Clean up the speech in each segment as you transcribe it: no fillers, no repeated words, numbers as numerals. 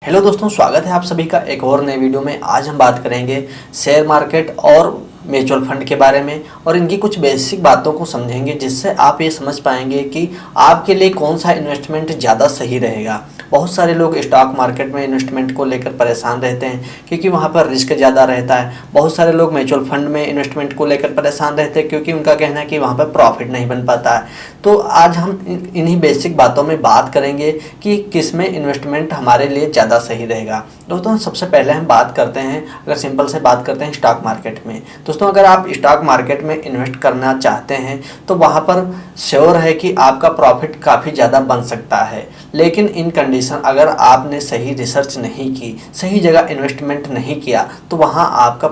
Hello दोस्तों, स्वागत है आप सभी का एक और नए वीडियो में। आज हम बात करेंगे शेयर मार्केट और म्यूचुअल फंड के बारे में और इनकी कुछ बेसिक बातों को समझेंगे, जिससे आप ये समझ पाएंगे कि आपके लिए कौन सा इन्वेस्टमेंट ज़्यादा सही रहेगा। बहुत सारे लोग स्टॉक मार्केट में इन्वेस्टमेंट को लेकर परेशान रहते हैं क्योंकि वहाँ पर रिस्क ज़्यादा रहता है। बहुत सारे लोग म्यूचुअल फंड में इन्वेस्टमेंट को लेकर परेशान रहते हैं क्योंकि उनका कहना है कि वहाँ पर प्रॉफिट नहीं बन पाता है। तो आज हम इन्हीं बेसिक बातों में बात करेंगे कि किस में इन्वेस्टमेंट हमारे लिए ज़्यादा सही रहेगा। दोस्तों, सबसे पहले हम बात करते हैं, अगर सिंपल से बात करते हैं स्टॉक मार्केट में। दोस्तों, अगर आप स्टॉक मार्केट में इन्वेस्ट करना चाहते हैं तो वहाँ पर श्योर है कि आपका प्रॉफिट काफ़ी ज़्यादा बन सकता है, लेकिन इन कंडीशन अगर आपने सही रिसर्च नहीं की, सही जगह इन्वेस्टमेंट नहीं किया, तो वहाँ आपका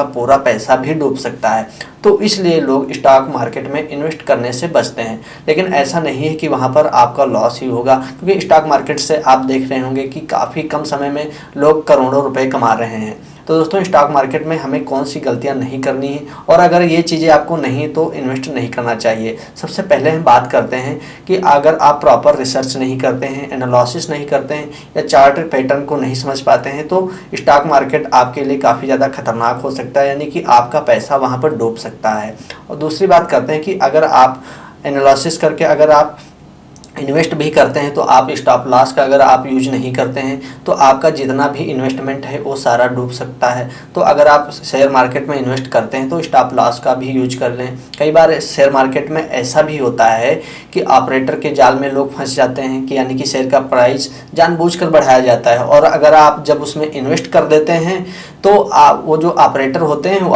पूरा पैसा भी डूब सकता है। तो इसलिए लोग स्टॉक मार्केट में इन्वेस्ट करने से बचते हैं, लेकिन ऐसा नहीं है कि वहाँ पर आपका लॉस ही होगा, क्योंकि स्टॉक मार्केट से आप देख रहे होंगे कि काफ़ी कम समय में लोग करोड़ों रुपए कमा रहे हैं। तो दोस्तों, स्टॉक मार्केट में हमें कौन सी गलतियां नहीं करनी है, और अगर ये चीज़ें आपको नहीं तो इन्वेस्ट नहीं करना चाहिए। सबसे पहले हम बात करते हैं कि अगर आप प्रॉपर रिसर्च नहीं करते हैं, एनालिसिस नहीं करते हैं या चार्ट पैटर्न को नहीं समझ पाते हैं, तो स्टॉक मार्केट आपके लिए काफ़ी ज़्यादा खतरनाक हो सकता है, यानी कि आपका पैसा वहाँ पर डूब सकता है। और दूसरी बात करते हैं कि अगर आप एनालिसिस करके अगर आप इन्वेस्ट भी करते हैं तो आप स्टॉप लॉस का अगर आप यूज नहीं करते हैं तो आपका जितना भी इन्वेस्टमेंट है वो सारा डूब सकता है। तो अगर आप शेयर मार्केट में इन्वेस्ट करते हैं तो स्टॉप लॉस का भी यूज कर लें। कई बार शेयर मार्केट में ऐसा भी होता है कि ऑपरेटर के जाल में लोग फंस जाते हैं कि यानी कि शेयर का प्राइस जानबूझकर बढ़ाया जाता है, और अगर आप जब उसमें इन्वेस्ट कर देते हैं तो वो जो ऑपरेटर होते हैं वो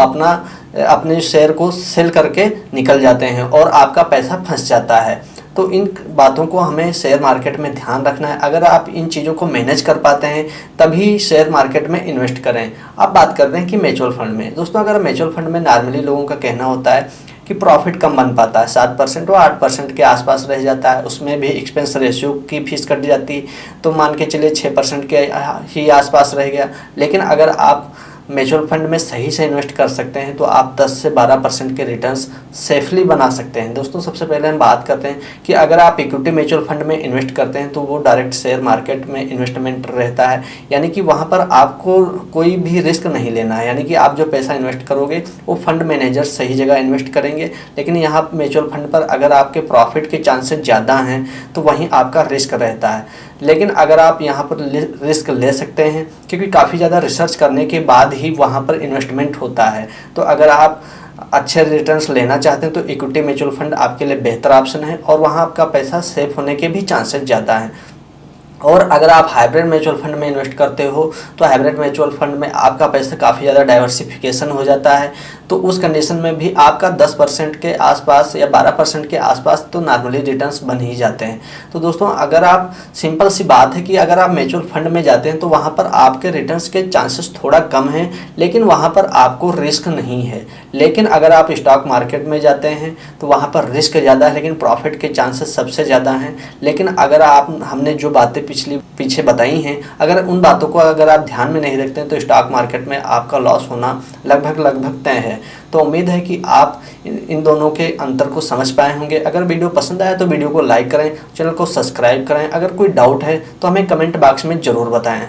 अपने शेयर को सेल करके निकल जाते हैं और आपका पैसा फंस जाता है। तो इन बातों को हमें शेयर मार्केट में ध्यान रखना है। अगर आप इन चीज़ों को मैनेज कर पाते हैं तभी शेयर मार्केट में इन्वेस्ट करें। अब बात करते हैं कि म्यूचुअल फंड में। दोस्तों, अगर म्यूचुअल फंड में नॉर्मली लोगों का कहना होता है कि प्रॉफिट कम बन पाता है, 7% और 8% के आसपास रह जाता है, उसमें भी एक्सपेंस रेशियो की फीस कट जाती, तो मान के चलिए 6% के ही आसपास रह गया। लेकिन अगर आप म्यूचुअल फंड में सही से इन्वेस्ट कर सकते हैं तो आप 10 से 12% के रिटर्न्स सेफली बना सकते हैं। दोस्तों, सबसे पहले हम बात करते हैं कि अगर आप इक्विटी म्यूचुअल फंड में इन्वेस्ट करते हैं तो वो डायरेक्ट शेयर मार्केट में इन्वेस्टमेंट रहता है, यानी कि वहाँ पर आपको कोई भी रिस्क नहीं लेना है। यानी कि आप जो पैसा इन्वेस्ट करोगे वो फंड मैनेजर सही जगह इन्वेस्ट करेंगे। लेकिन यहाँ म्यूचुअल फंड पर अगर आपके प्रॉफिट के चांसेस ज़्यादा हैं तो वहीं आपका रिस्क रहता है। लेकिन अगर आप यहाँ पर रिस्क ले सकते हैं, क्योंकि काफ़ी ज़्यादा रिसर्च करने के बाद ही वहाँ पर इन्वेस्टमेंट होता है। तो अगर आप अच्छे रिटर्न्स लेना चाहते हैं तो इक्विटी म्यूचुअल फंड आपके लिए बेहतर ऑप्शन है, और वहाँ आपका पैसा सेफ होने के भी चांसेस ज़्यादा हैं। और अगर आप हाइब्रिड म्यूचुअल फंड में इन्वेस्ट करते हो तो हाइब्रिड म्यूचुअल फंड में आपका पैसा काफ़ी ज़्यादा डाइवर्सिफिकेशन हो जाता है। तो उस कंडीशन में भी आपका 10% के आसपास या 12% के आसपास तो नॉर्मली रिटर्न्स बन ही जाते हैं। तो दोस्तों, अगर आप सिंपल सी बात है कि अगर आप म्यूचुअल फंड में जाते हैं तो वहाँ पर आपके रिटर्न्स के चांसेस थोड़ा कम हैं, लेकिन वहाँ पर आपको रिस्क नहीं है। लेकिन अगर आप स्टॉक मार्केट में जाते हैं तो वहाँ पर रिस्क ज़्यादा है, लेकिन प्रॉफिट के चांसेस सबसे ज़्यादा हैं। लेकिन अगर हमने जो बातें पीछे बताई हैं, अगर उन बातों को अगर आप ध्यान में नहीं रखते हैं तो स्टॉक मार्केट में आपका लॉस होना लगभग तय है। तो उम्मीद है कि आप इन दोनों के अंतर को समझ पाए होंगे। अगर वीडियो पसंद आया तो वीडियो को लाइक करें, चैनल को सब्सक्राइब करें। अगर कोई डाउट है तो हमें कमेंट बॉक्स में ज़रूर बताएं।